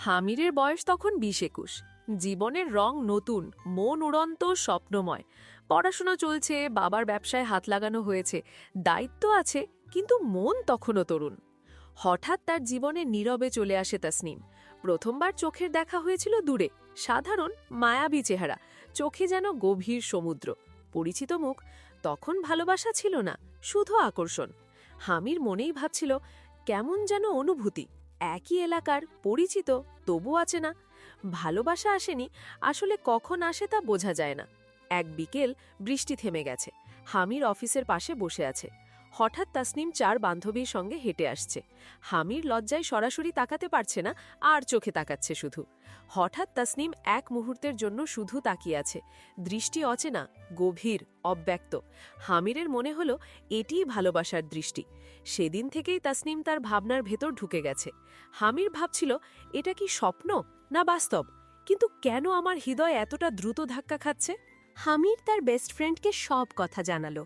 হামিরের বয়স তখন ২০-২১। জীবনের রং নতুন, মন উড়ন্ত, স্বপ্নময়। পড়াশোনা চলছে, বাবার ব্যবসায় হাত লাগানো হয়েছে, দায়িত্ব আছে, কিন্তু মন তখনও তরুণ। হঠাৎ তার জীবনে নীরবে চলে আসে তাসনিম। প্রথমবার চোখের দেখা হয়েছিল দূরে, সাধারণ মায়াবী চেহারা, চোখে যেন গভীর সমুদ্র। পরিচিত মুখ, তখন ভালোবাসা ছিল না, শুধু আকর্ষণ। হামির মনেই ভাবছিল, কেমন যেন অনুভূতি, একই এলাকার, পরিচিত, তবু আছে না। ভালোবাসা আসেনি, আসলে কখন আসে তা বোঝা যায় না। এক বিকেল, বৃষ্টি থেমে গেছে। হামির অফিসের পাশে বসে আছে। হঠাৎ তাসনিম ৪ বান্ধবীর সঙ্গে হেঁটে আসছে। হামির লজ্জায় সরাসরি তাকাতে পারছে না, আর চোখে তাকাচ্ছে শুধু। হঠাৎ তাসনিম এক মুহূর্তের জন্য শুধু তাকিয়ে আছে। দৃষ্টি অচেনা, গভীর, অব্যক্ত। হামিরের মনে হলো এটিই ভালোবাসার দৃষ্টি। সেদিন থেকেই তাসনিম তার ভাবনার ভেতর ঢুকে গেছে। হামির ভাবছিল, এটা কি স্বপ্ন না বাস্তব? কিন্তু কেন আমার হৃদয় এতটা দ্রুত ধাক্কা খাচ্ছে? হামির তার বেস্ট ফ্রেন্ডকে সব কথা জানালো।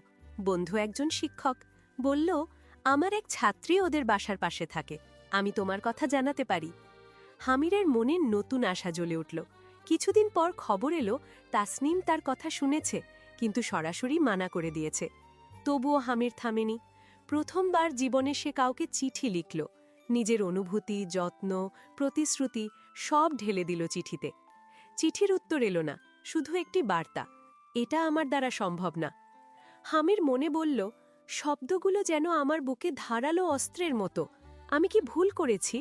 বন্ধু একজন শিক্ষক বলল, আমার এক ছাত্রী ওদের বাসার পাশে থাকে, আমি তোমার কথা জানাতে পারি। হামিরের মনে নতুন আশা জ্বলে উঠল। কিছুদিন পর খবর এলো তাসনিম তার কথা শুনেছে, কিন্তু সরাসরি মানা করে দিয়েছে। তবুও হামির থামেনি। প্রথমবার জীবনে সে কাউকে চিঠি লিখল। নিজের অনুভূতি, যত্ন, প্রতিশ্রুতি সব ঢেলে দিল চিঠিতে। চিঠির উত্তর এলো না, শুধু একটি বার্তা, এটা আমার দ্বারা সম্ভব না। হামির মনে বলল, শব্দগুলো যেন আমার বুকে ধারালো অস্ত্রের মতো। আমি কি ভুল করেছি?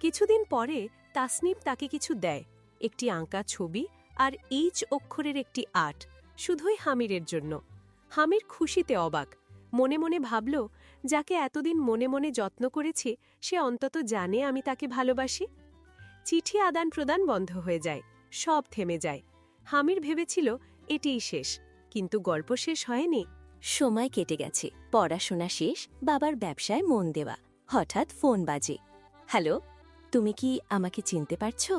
কিছুদিন পরে তাসনিম তাকে কিছু দেয়, একটি আঁকা ছবি আর এইচ অক্ষরের একটি আর্ট, শুধুই হামিরের জন্য। হামির খুশিতে অবাক। মনে মনে ভাবল, যাকে এতদিন মনে মনে যত্ন করেছি, সে অন্তত জানে আমি তাকে ভালোবাসি। চিঠি আদান প্রদান বন্ধ হয়ে যায়, সব থেমে যায়। হামির ভেবেছিল এটিই শেষ, কিন্তু গল্প শেষ হয়নি। সময় কেটে গেছে, পড়াশোনা শেষ, বাবার ব্যবসায় মন দেওয়া। হঠাৎ ফোন বাজে। হ্যালো, তুমি কি আমাকে চিনতে পারছো?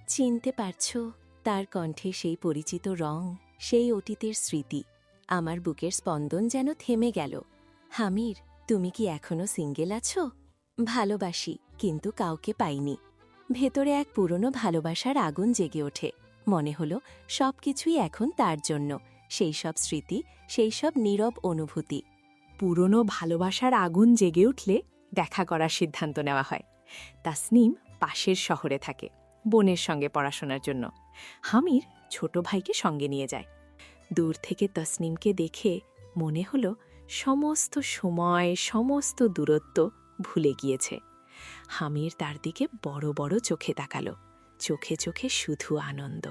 চিনতে পারছো? তার কণ্ঠে সেই পরিচিত রং, সেই অতীতের স্মৃতি। আমার বুকের স্পন্দন যেন থেমে গেল। হামির, তুমি কি এখনো সিঙ্গেল আছো? ভালোবাসি, কিন্তু কাউকে পাইনি। ভেতরে এক পুরনো ভালোবাসার আগুন জেগে ওঠে। মনে হলো সবকিছুই এখন তার জন্য, সেই সব স্মৃতি, সেই সব নীরব অনুভূতি। পুরনো ভালোবাসার আগুন জেগে উঠলে দেখা করার সিদ্ধান্ত নেওয়া হয়। তাসনিম পাশের শহরে থাকে, বোনের সঙ্গে পড়াশোনার জন্য। হামির ছোট ভাইকে সঙ্গে নিয়ে যায়। দূর থেকে তাসনিমকে দেখে মনে হলো সমস্ত সময়, সমস্ত দূরত্ব ভুলে গিয়েছে। হামির তার দিকে বড় বড় চোখে তাকালো, চোখে চোখে শুধু আনন্দ।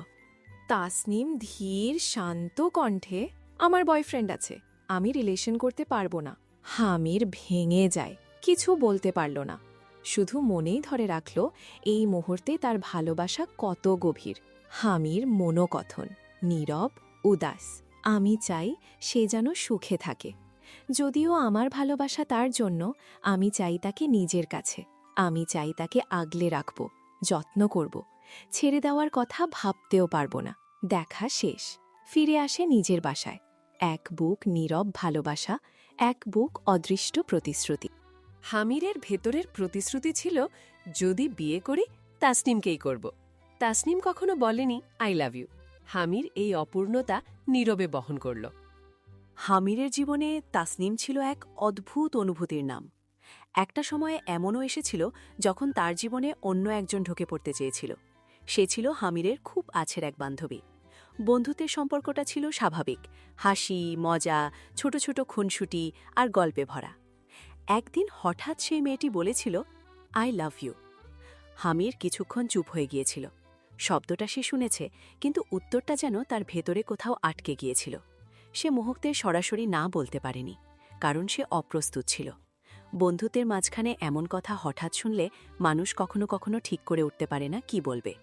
তাসনিম ধীর, শান্ত কণ্ঠে, আমার বয়ফ্রেন্ড আছে, আমি রিলেশন করতে পারবো না। হামির ভেঙে যায়, কিছু বলতে পারল না, শুধু মনেই ধরে রাখল এই মুহূর্তে তার ভালোবাসা কত গভীর। হামির মনোকথন, নীরব, উদাস। আমি চাই সে যেন সুখে থাকে। যদিও আমার ভালোবাসা তার জন্য, আমি চাই তাকে নিজের কাছে। আমি চাই তাকে আগলে রাখব, যত্ন করব। ছেড়ে দেওয়ার কথা ভাবতেও পারব না। দেখা শেষ, ফিরে আসে নিজের বাসায়। এক বুক নীরব ভালোবাসা, এক বুক অদৃষ্ট প্রতিশ্রুতি। হামিরের ভেতরের প্রতিশ্রুতি ছিল, যদি বিয়ে করি তাসনিমকেই করব। তাসনিম কখনো বলেনি আই লাভ ইউ। হামির এই অপূর্ণতা নীরবে বহন করল। হামিরের জীবনে তাসনিম ছিল এক অদ্ভুত অনুভূতির নাম। একটা সময়ে এমনও এসেছিল যখন তার জীবনে অন্য একজন ঢুকে পড়তে চেয়েছিল। সে ছিল হামিরের খুব আছের এক বান্ধবী। বন্ধুত্বের সম্পর্কটা ছিল স্বাভাবিক, হাসি, মজা, ছোট ছোট খুনসুটি আর গল্পে ভরা। একদিন হঠাৎ সেই মেয়েটি বলেছিল, আই লাভ ইউ। হামির কিছুক্ষণ চুপ হয়ে গিয়েছিল। শব্দটা সে শুনেছে, কিন্তু উত্তরটা যেন তার ভেতরে কোথাও আটকে গিয়েছিল। সে মুহূর্তে সরাসরি না বলতে পারেনি, কারণ সে অপ্রস্তুত ছিল। বন্ধুত্বের মাঝখানে এমন কথা হঠাৎ শুনলে মানুষ কখনো কখনো ঠিক করে উঠতে পারে না কি বলবে।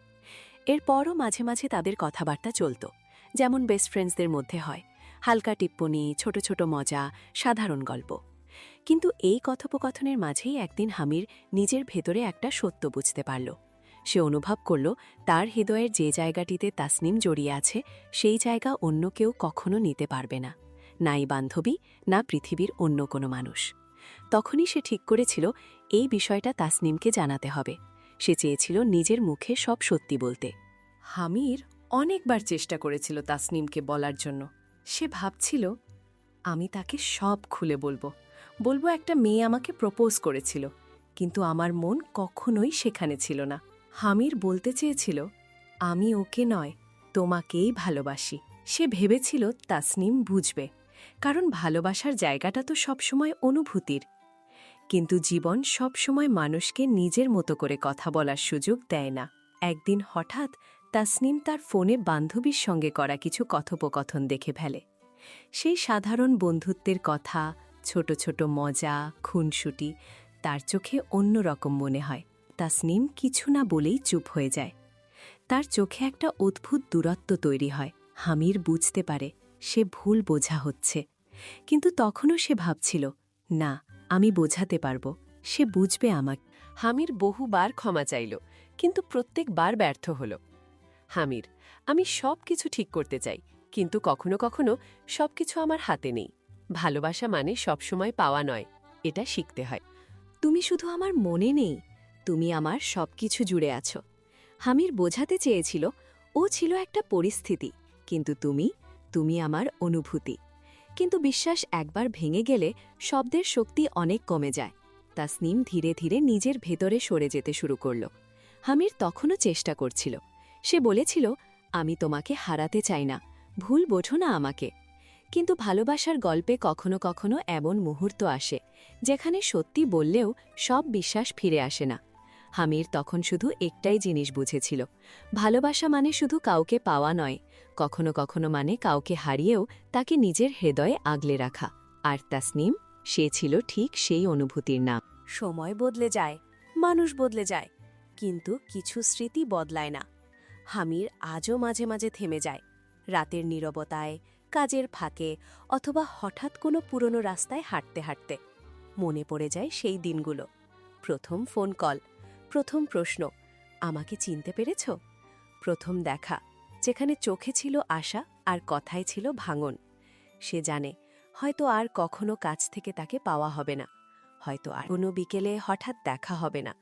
এরপরও মাঝে মাঝে তাদের কথাবার্তা চলত, যেমন বেস্ট ফ্রেন্ডসদের মধ্যে হয়, হালকা টিপ্পনি, ছোট ছোট মজা, সাধারণ গল্প। কিন্তু এই কথোপকথনের মাঝেই একদিন হামির নিজের ভেতরে একটা সত্য বুঝতে পারল। সে অনুভব করল, তার হৃদয়ের যে জায়গাটিতে তাসনিম জড়িয়ে আছে, সেই জায়গা অন্য কেউ কখনো নিতে পারবে না, নাই বান্ধবী, না পৃথিবীর অন্য কোনো মানুষ। তখনই সে ঠিক করেছিল এই বিষয়টা তাসনিমকে জানাতে হবে। সে চেয়েছিল নিজের মুখে সব সত্যি বলতে। হামির অনেকবার চেষ্টা করেছিল তাসনিমকে বলার জন্য। সে ভাবছিল, আমি তাকে সব খুলে বলবো, বলবো একটা মেয়ে আমাকে প্রপোজ করেছিল, কিন্তু আমার মন কখনোই সেখানে ছিল না। হামির বলতে চেয়েছিল, আমি ওকে নয়, তোমাকেই ভালোবাসি। সে ভেবেছিল তাসনিম বুঝবে, কারণ ভালোবাসার জায়গাটা তো সবসময় অনুভূতির। কিন্তু জীবন সবসময় মানুষকে নিজের মতো করে কথা বলার সুযোগ দেয় না। একদিন হঠাৎ তাসনিম তার ফোনে বান্ধবীর সঙ্গে করা কিছু কথোপকথন দেখে ফেলে। সেই সাধারণ বন্ধুত্বের কথা, ছোট ছোট মজা, খুনসুটি তার চোখে অন্যরকম মনে হয়। তাসনিম কিছু না বলেই চুপ হয়ে যায়। তার চোখে একটা অদ্ভুত দূরত্ব তৈরি হয়। হামির বুঝতে পারে সে ভুল বোঝা হচ্ছে, কিন্তু তখনও সে ভাবছিল, না, আমি বোঝাতে পারব, সে বুঝবে আমাকে। হামির বহুবার ক্ষমা চাইল, কিন্তু প্রত্যেকবার ব্যর্থ হল। হামির, আমি সব কিছু ঠিক করতে চাই, কিন্তু কখনো কখনো সবকিছু আমার হাতে নেই। ভালোবাসা মানে সবসময় পাওয়া নয়, এটা শিখতে হয়। তুমি শুধু আমার মনে নেই, তুমি আমার সবকিছু জুড়ে আছো। হামির বোঝাতে চেয়েছিল ও ছিল একটা পরিস্থিতি, কিন্তু তুমি আমার অনুভূতি। কিন্তু বিশ্বাস একবার ভেঙে গেলে শব্দের শক্তি অনেক কমে যায়। তাসনিম ধীরে ধীরে নিজের ভেতরে সরে যেতে শুরু করল। হামির তখনও চেষ্টা করছিল। সে বলেছিল, আমি তোমাকে হারাতে চাই না, ভুল বোঝো না আমাকে। কিন্তু ভালোবাসার গল্পে কখনো কখনো এমন মুহূর্ত আসে যেখানে সত্যি বললেও সব বিশ্বাস ফিরে আসে না। হামির তখন শুধু একটাই জিনিস বুঝেছিল, ভালোবাসা মানে শুধু কাউকে পাওয়া নয়, কখনো কখনো মানে কাউকে হারিয়েও তাকে নিজের হৃদয়ে আগলে রাখা। আর তাসনিম, সে ছিল ঠিক সেই অনুভূতির নাম। সময় বদলে যায়, মানুষ বদলে যায়, কিন্তু কিছু স্মৃতি বদলায় না। হামির আজও মাঝে মাঝে থেমে যায়, রাতের নীরবতায়, কাজের ফাঁকে, অথবা হঠাৎ কোনো পুরনো রাস্তায় হাঁটতে হাঁটতে মনে পড়ে যায় সেই দিনগুলো। প্রথম ফোন কল, প্রথম প্রশ্ন, আমাকে চিনতে পেরেছ? প্রথম দেখা, যেখানে চোখে ছিল আশা আর কথায় ছিল ভাঙন। সে জানে হয়তো আর কখনো কাছ থেকে তাকে পাওয়া হবে না, হয়তো আর কোনো বিকেলে হঠাৎ দেখা হবে না,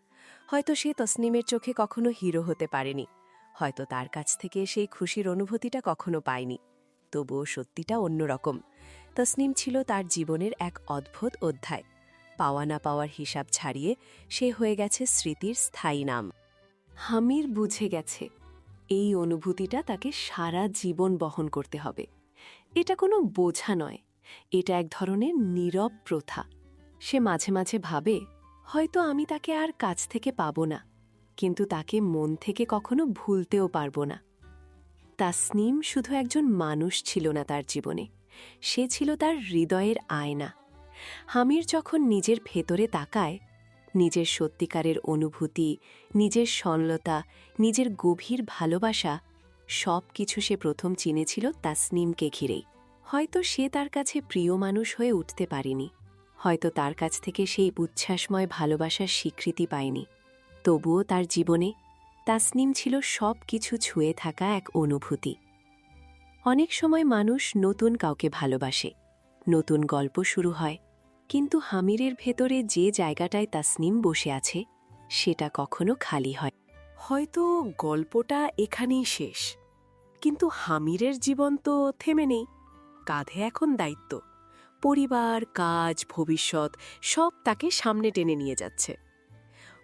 হয়তো সে তসনিমের চোখে কখনো হিরো হতে পারেনি, হয়তো তার কাছ থেকে সেই খুশির অনুভূতিটা কখনো পায়নি। তবুও সত্যিটা অন্যরকম। তসনিম ছিল তার জীবনের এক অদ্ভুত অধ্যায়। পাওয়া না পাওয়ার হিসাব ছাড়িয়ে সে হয়ে গেছে স্মৃতির স্থায়ী নাম। হামির বুঝে গেছে এই অনুভূতিটা তাকে সারা জীবন বহন করতে হবে। এটা কোনো বোঝা নয়, এটা এক ধরনের নীরব প্রথা। সে মাঝে মাঝে ভাবে, হয়তো আমি তাকে আর কাছ থেকে পাব না, কিন্তু তাকে মন থেকে কখনো ভুলতেও পারব না। তাসনিম শুধু একজন মানুষ ছিল না তার জীবনে, সে ছিল তার হৃদয়ের আয়না। হামির যখন নিজের ভেতরে তাকায়, নিজের সত্যিকারের অনুভূতি, নিজের সরলতা, নিজের গভীর ভালোবাসা, সব কিছু সে প্রথম চিনেছিল তাসনিমকে ঘিরেই। হয়তো সে তার কাছে প্রিয় মানুষ হয়ে উঠতে পারেনি, হয়তো তার কাছ থেকে সেই উচ্ছ্বাসময় ভালোবাসার স্বীকৃতি পায়নি, তবুও তার জীবনে তাসনিম ছিল সব কিছু ছুঁয়ে থাকা এক অনুভূতি। অনেক সময় মানুষ নতুন কাউকে ভালোবাসে, নতুন গল্প শুরু হয়, কিন্তু হামিরের ভেতরে যে জায়গাটায় তাসনিম বসে আছে সেটা কখনো খালি হয়। হয়তো গল্পটা এখানেই শেষ, কিন্তু হামিরের জীবন তো থেমে নেই। কাঁধে এখন দায়িত্ব, পরিবার, কাজ, ভবিষ্যৎ সব তাকে সামনে টেনে নিয়ে যাচ্ছে।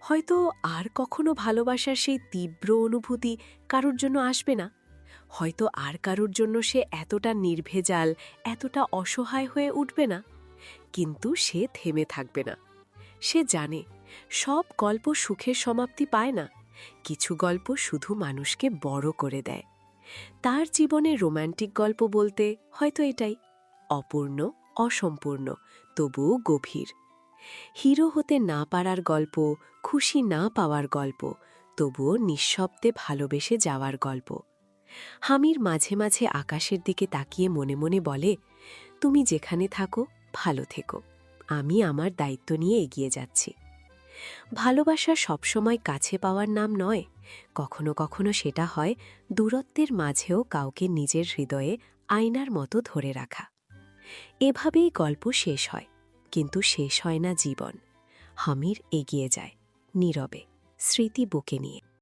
হয়তো আর কখনো ভালোবাসার সেই তীব্র অনুভূতি কারোর জন্য আসবে না, হয়তো আর কারোর জন্য সে এতটা নির্ভেজাল, এতটা অসহায় হয়ে উঠবে না, কিন্তু সে থেমে থাকবে না। সে জানে সব গল্প সুখের সমাপ্তি পায় না, কিছু গল্প শুধু মানুষকে বড় করে দেয়। তার জীবনে রোম্যান্টিক গল্প বলতে হয়তো এটাই, অপূর্ণ, অসম্পূর্ণ, তবুও গভীর। হিরো হতে না পারার গল্প, খুশি না পাওয়ার গল্প, তবুও নিঃশব্দে ভালোবেসে যাওয়ার গল্প। হামির মাঝে মাঝে আকাশের দিকে তাকিয়ে মনে মনে বলে, তুমি যেখানে থাকো ভালো থেকো, আমি আমার দায়িত্ব নিয়ে এগিয়ে যাচ্ছি। ভালোবাসা সবসময় কাছে পাওয়ার নাম নয়, কখনো কখনো সেটা হয় দূরত্বের মাঝেও কাউকে নিজের হৃদয়ে আয়নার মতো ধরে রাখা। এভাবেই গল্প শেষ হয়, কিন্তু শেষ হয় না জীবন। হামির এগিয়ে যায়, নীরবে, স্মৃতি বুকে নিয়ে।